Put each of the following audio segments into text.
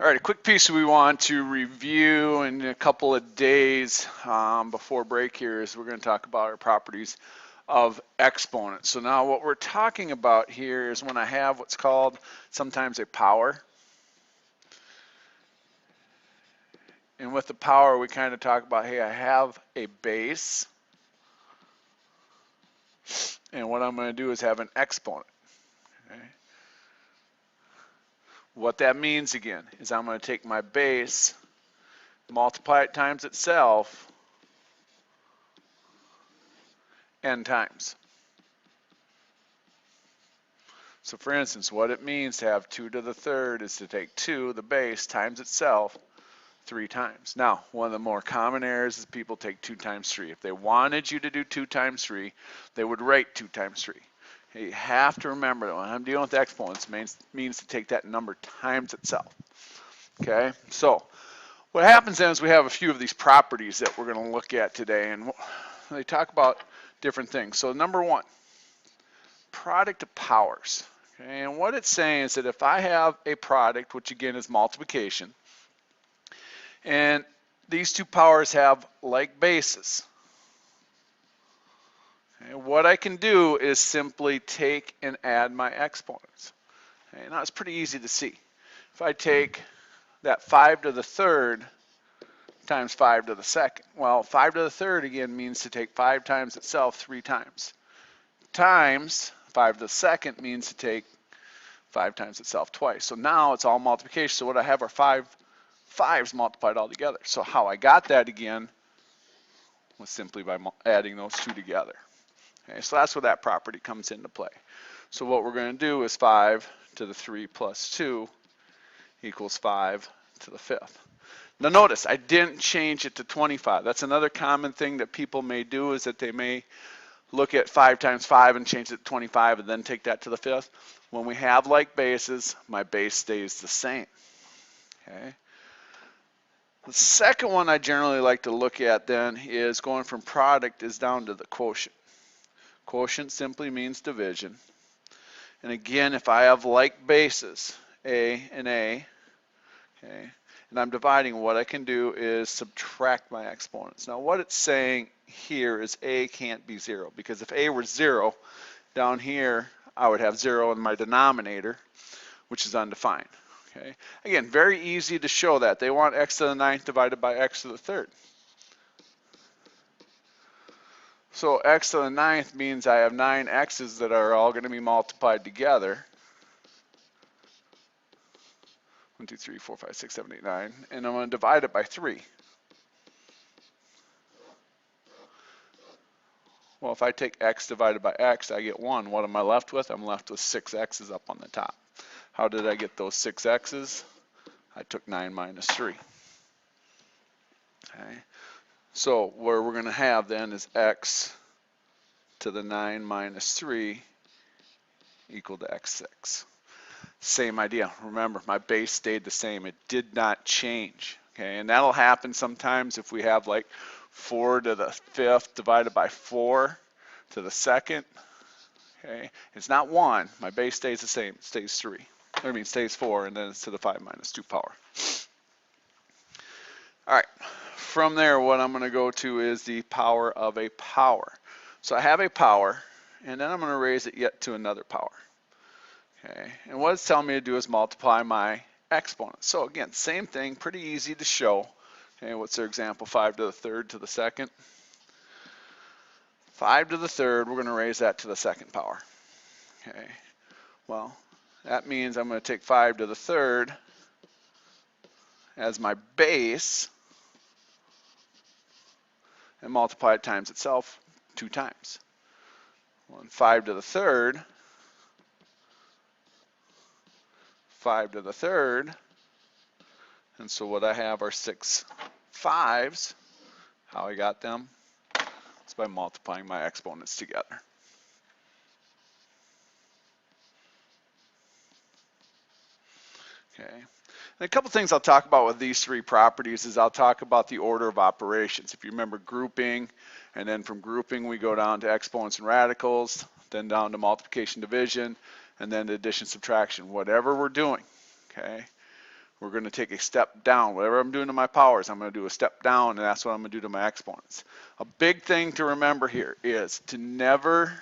All right, a quick piece we want to review in a couple of days before break here is we're going to talk about our properties of exponents. So now what we're talking about here is when I have what's called sometimes a power. And with the power, we kind of talk about, hey, I have a base. And what I'm going to do is have an exponent. Okay? What that means again is I'm going to take my base, multiply it times itself, n times. So for instance, what it means to have 2 to the third is to take 2, the base, times itself 3 times. Now, one of the more common errors is people take 2 times 3. If they wanted you to do 2 times 3, they would write 2 times 3. You have to remember that when I'm dealing with exponents, it means to take that number times itself. Okay, so what happens then is we have a few of these properties that we're going to look at today, and they talk about different things. So number one, product of powers. Okay, and what it's saying is that if I have a product, which again is multiplication, and these two powers have like bases, okay, what I can do is simply take and add my exponents. Okay, now it's pretty easy to see. If I take that 5 to the third times 5 to the second, well, 5 to the third again means to take 5 times itself 3 times. Times 5 to the second means to take 5 times itself twice. So now it's all multiplication. So what I have are 5 5s multiplied all together. So how I got that again was simply by adding those two together. Okay, so that's where that property comes into play. So what we're going to do is 5 to the 3 plus 2 equals 5 to the 5th. Now notice, I didn't change it to 25. That's another common thing that people may do is that they may look at 5 times 5 and change it to 25 and then take that to the 5th. When we have like bases, my base stays the same. Okay. The second one I generally like to look at then is going from product is down to the quotient. Quotient simply means division. And again, if I have like bases, A and A, okay, and I'm dividing, what I can do is subtract my exponents. Now what it's saying here is A can't be 0, because if A were 0, down here I would have 0 in my denominator, which is undefined. Okay. Again, very easy to show that. They want x to the 9th divided by x to the 3rd. So x to the 9th means I have 9 x's that are all going to be multiplied together. 1, 2, 3, 4, 5, 6, 7, 8, 9. And I'm going to divide it by 3. Well, if I take x divided by x, I get 1. What am I left with? I'm left with 6 x's up on the top. How did I get those 6 x's? I took 9 minus 3. Okay. So where we're going to have then is x to the 9 minus 3 equal to x6. Same idea. Remember, my base stayed the same. It did not change. Okay, and that'll happen sometimes if we have like 4 to the 5th divided by 4 to the 2nd. Okay, it's not 1. My base stays the same. It stays 3. I mean, stays 4, and then it's to the 5 minus 2 power. All right. From there, what I'm going to go to is the power of a power. So I have a power, and then I'm going to raise it yet to another power. Okay, and what it's telling me to do is multiply my exponents. So again, same thing, pretty easy to show. Okay, what's their example? 5 to the 3rd to the 2nd. 5 to the 3rd, we're going to raise that to the 2nd power. Okay, well, that means I'm going to take 5 to the 3rd as my base and multiply it times itself 2 times. Well, 5 to the 3rd, 5 to the 3rd, and so what I have are 6 5s. How I got them is by multiplying my exponents together. Okay. And a couple things I'll talk about with these three properties is I'll talk about the order of operations. If you remember grouping, and then from grouping we go down to exponents and radicals, then down to multiplication, division, and then to addition, subtraction. Whatever we're doing, okay, we're going to take a step down. Whatever I'm doing to my powers, I'm going to do a step down, and that's what I'm going to do to my exponents. A big thing to remember here is to never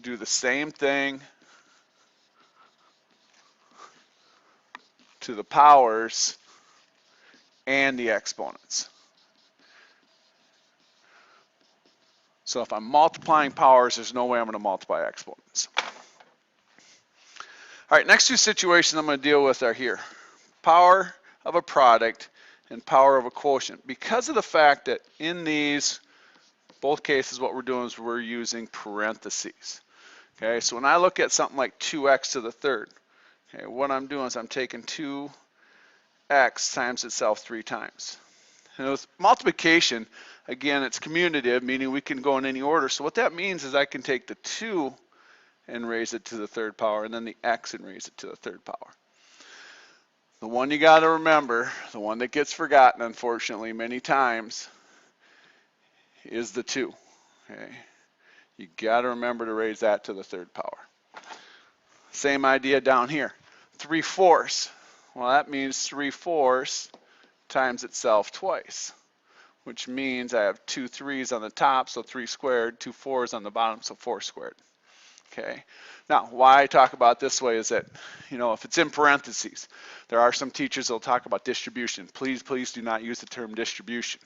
do the same thing to the powers and the exponents. So if I'm multiplying powers, there's no way I'm going to multiply exponents. All right, next two situations I'm going to deal with are here. Power of a product and power of a quotient. Because of the fact that in these, both cases, what we're doing is we're using parentheses. Okay, so when I look at something like 2x to the third, okay, what I'm doing is I'm taking 2x times itself 3 times. And with multiplication, again, it's commutative, meaning we can go in any order. So what that means is I can take the 2 and raise it to the third power, and then the x and raise it to the third power. The one you got to remember, the one that gets forgotten, unfortunately, many times, is the 2. Okay? You got to remember to raise that to the third power. Same idea down here. 3/4. Well, that means 3/4 times itself twice, which means I have 2 3's on the top, so 3 squared, 2 4's on the bottom, so 4 squared. Okay. Now, why I talk about this way is that, if it's in parentheses, there are some teachers that will talk about distribution. Please do not use the term distribution.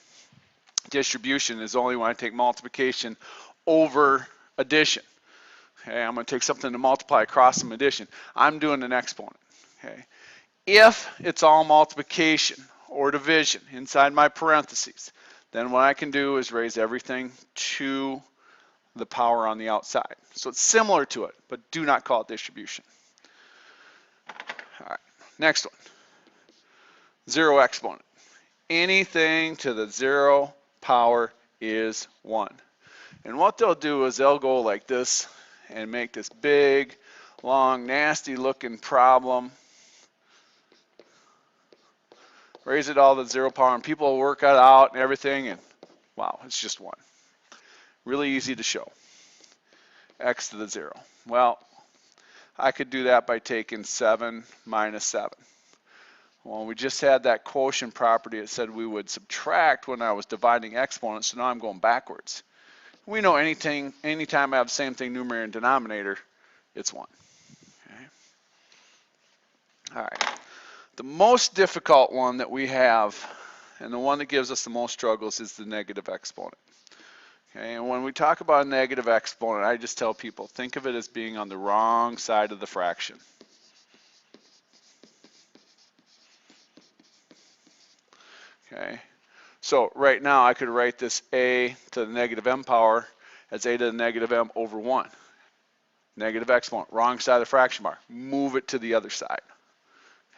Distribution is only when I take multiplication over addition. Okay, I'm going to take something to multiply across some addition. I'm doing an exponent. Okay. If it's all multiplication or division inside my parentheses, then what I can do is raise everything to the power on the outside. So it's similar to it, but do not call it distribution. All right, next one. 0 exponent. Anything to the 0 power is 1. And what they'll do is they'll go like this and make this big, long, nasty looking problem. Raise it all to 0 power, and people will work it out and everything, and wow, it's just 1. Really easy to show. X to the 0. Well, I could do that by taking 7 minus 7. Well, we just had that quotient property that said we would subtract when I was dividing exponents, so now I'm going backwards. We know anytime I have the same thing numerator and denominator, it's 1. Okay. All right. The most difficult one that we have, and the one that gives us the most struggles, is the negative exponent. Okay, and when we talk about a negative exponent, I just tell people, think of it as being on the wrong side of the fraction. Okay, so right now I could write this a to the negative m power as a to the negative m over 1. Negative exponent, wrong side of the fraction bar. Move it to the other side.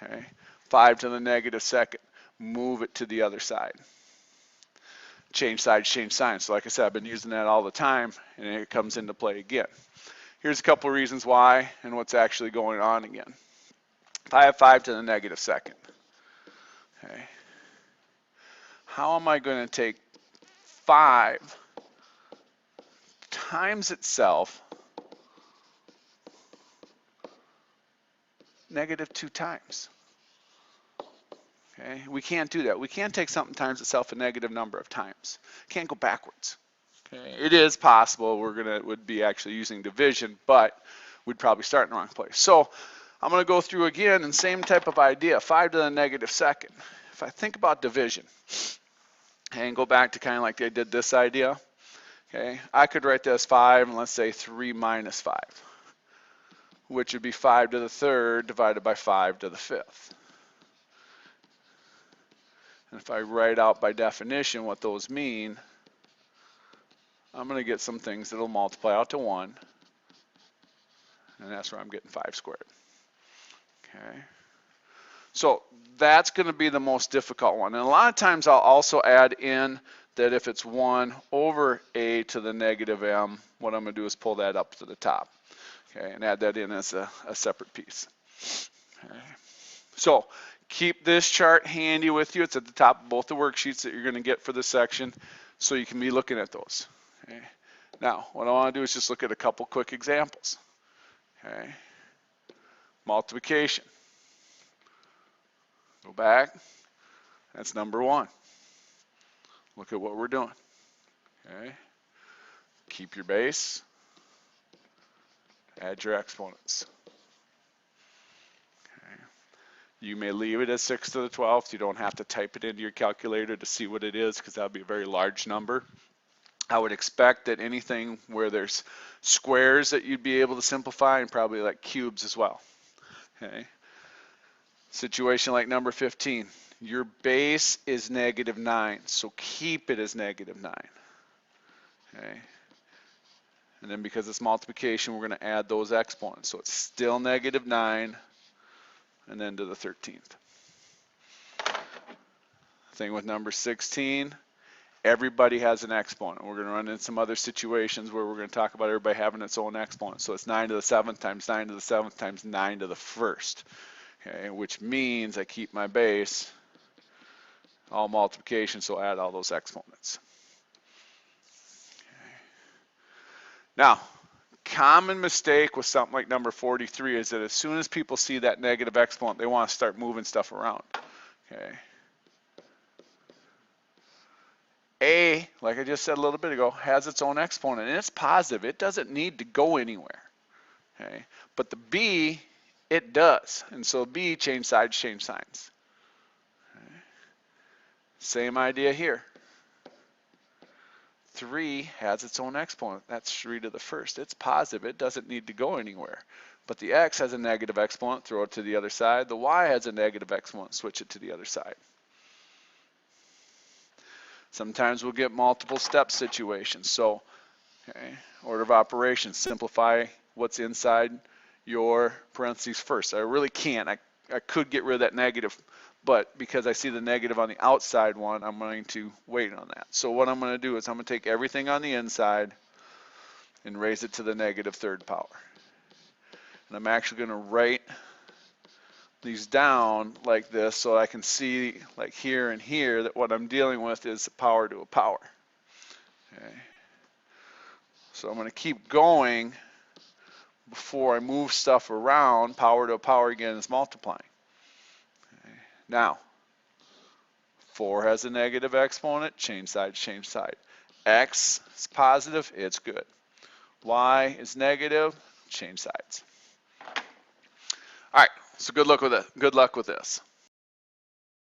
Okay, 5 to the negative second. Move it to the other side. Change sides, change signs. So like I said, I've been using that all the time, and it comes into play again. Here's a couple of reasons why and what's actually going on again. If I have 5 to the negative second, okay, how am I going to take 5 times itself negative 2 times? Okay, we can't do that. We can't take something times itself a negative number of times. Can't go backwards. Okay, it is possible would be actually using division, but we'd probably start in the wrong place. So I'm going to go through again and same type of idea, 5 to the negative second. If I think about division and go back to kind of like I did this idea, okay, I could write this 5 and let's say 3 minus 5, which would be 5 to the third divided by 5 to the fifth. And if I write out by definition what those mean, I'm going to get some things that will multiply out to 1, and that's where I'm getting 5 squared. Okay, so that's going to be the most difficult one. And a lot of times I'll also add in that if it's 1 over a to the negative m, what I'm going to do is pull that up to the top, okay, and add that in as a separate piece. Okay. So keep this chart handy with you. It's at the top of both the worksheets that you're going to get for this section, so you can be looking at those. Okay. Now, what I want to do is just look at a couple quick examples. Okay. multiplication. Go back. That's number 1. Look at what we're doing. Okay. Keep your base. Add your exponents. Okay. You may leave it as 6 to the 12th. You don't have to type it into your calculator to see what it is because that would be a very large number. I would expect that anything where there's squares that you'd be able to simplify, and probably like cubes as well. Okay. Situation like number 15. Your base is -9, so keep it as -9. Okay. And then because it's multiplication, we're going to add those exponents. So it's still -9 and then to the 13th. Thing with number 16, everybody has an exponent. We're going to run into some other situations where we're going to talk about everybody having its own exponent. So it's 9 to the 7th times 9 to the 7th times 9 to the 1st. Okay, which means I keep my base all multiplication, so add all those exponents. Okay. Now, common mistake with something like number 43 is that as soon as people see that negative exponent, they want to start moving stuff around. Okay. A, like I just said a little bit ago, has its own exponent, and it's positive. It doesn't need to go anywhere. Okay. But the B, it does. And so B, change sides, change signs. Okay. Same idea here. 3 has its own exponent. That's 3 to the 1st. It's positive. It doesn't need to go anywhere. But the x has a negative exponent. Throw it to the other side. The y has a negative exponent. Switch it to the other side. Sometimes we'll get multiple step situations. So, okay, order of operations. Simplify what's inside your parentheses first. I really can't. I could get rid of that negative, but because I see the negative on the outside one, I'm going to wait on that. So what I'm going to do is I'm going to take everything on the inside and raise it to the -3rd power. And I'm actually going to write these down like this so I can see, like here and here, that what I'm dealing with is a power to a power. Okay. So I'm going to keep going before I move stuff around. Power to a power again is multiplying. Okay. Now, 4 has a negative exponent, change side, change side. X is positive, it's good. Y is negative, change sides. All right, so good luck with it. Good luck with this.